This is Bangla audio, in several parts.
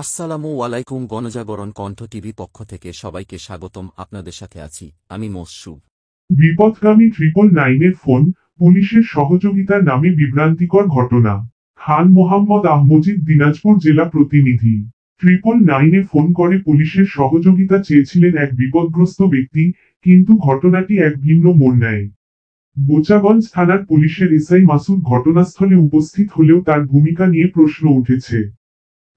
আসসালামু আলাইকুম। গণজাগরণ কণ্ঠ টিভি পক্ষ থেকে সবাইকে স্বাগতম। আপনাদের সাথে আছি আমি মসুব। বিপথগামী 999-এর ফোন, পুলিশের সহযোগিতার নামে বিভ্রান্তিকর ঘটনা। খান মোহাম্মদ আহমজিদ, দিনাজপুর জেলা প্রতিনিধি। 999-এ ফোন করে পুলিশের সহযোগিতা চেয়েছিলেন এক বিপদগ্রস্ত ব্যক্তি, কিন্তু ঘটনাটি এক ভিন্ন মোড় নেয়। বোচাগঞ্জ থানার পুলিশের এসআই মাসুদ ঘটনাস্থলে উপস্থিত হলেও তার ভূমিকা নিয়ে প্রশ্ন উঠেছে।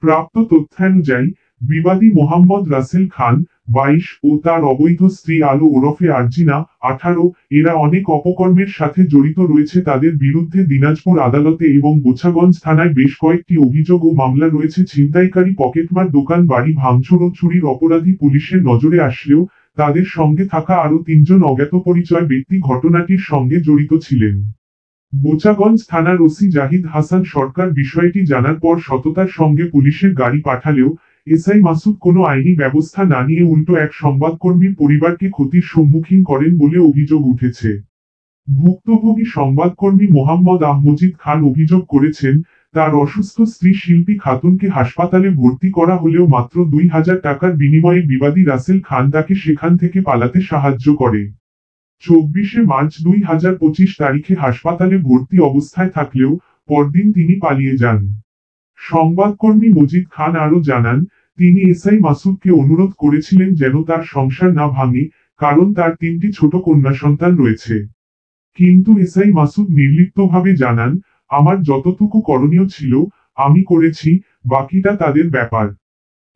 প্রাপ্ত তথ্যানুযায়ী, বিবাদী মোহাম্মদ রাসেল খান, 22, ও তার অবৈধ স্ত্রী আলো ওরফে আরজিনা, 18, এরা অনেক অপকর্মের সাথে জড়িত রয়েছে। তাদের বিরুদ্ধে দিনাজপুর আদালতে এবং বোচাগঞ্জ থানায় বেশ কয়েকটি অভিযোগ ও মামলা রয়েছে। ছিনতাইকারী, পকেটমার, দোকান বাড়ি ভাঙচুর ও চুরির অপরাধী পুলিশের নজরে আসলেও তাদের সঙ্গে থাকা আরও 3জন অজ্ঞাত পরিচয় ব্যক্তি ঘটনাটির সঙ্গে জড়িত ছিলেন। বোচাগঞ্জ থানার ওসি জাহিদ হাসান সরকার বিষয়টি জানার পর সততার সঙ্গে পুলিশের গাড়ি পাঠালেও এসআই মাসুদ কোনো আইনি ব্যবস্থা না নিয়ে উল্টো এক সংবাদকর্মীর পরিবারকে ক্ষতির সম্মুখীন করেন বলে অভিযোগ উঠেছে। ভুক্তভোগী সংবাদকর্মী মোহাম্মদ আহমজিদ খান অভিযোগ করেছেন, তার অসুস্থ স্ত্রী শিল্পী খাতুনকে হাসপাতালে ভর্তি করা হলেও মাত্র 2000 টাকার বিনিময়ে বিবাদী রাসেল খান তাকে সেখান থেকে পালাতে সাহায্য করে। 24শে মার্চ 2025 তারিখে হাসপাতালে ভর্তি অবস্থায় থাকলেও পরদিন তিনি পালিয়ে যান। সংবাদকর্মী মজিদ খান আরও জানান, তিনি এসআই মাসুদকে অনুরোধ করেছিলেন যেন তার সংসার না ভাঙে, কারণ তার 3টি ছোট কন্যা সন্তান রয়েছে। কিন্তু এসআই মাসুদ নির্লিপ্তভাবে জানান, আমার যতটুকু করণীয় ছিল আমি করেছি, বাকিটা তাদের ব্যাপার।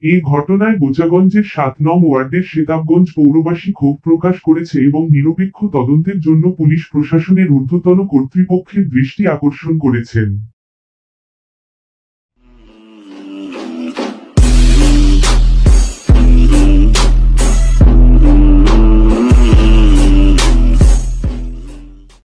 এ ঘটনায় বোচাগঞ্জের 7 নং ওয়ার্ডের শেতাবগঞ্জ পৌরবাসী ক্ষোভ প্রকাশ করেছে এবং নিরপেক্ষ তদন্তের জন্য পুলিশ প্রশাসনের ঊর্ধ্বতন কর্তৃপক্ষের দৃষ্টি আকর্ষণ করেছেন।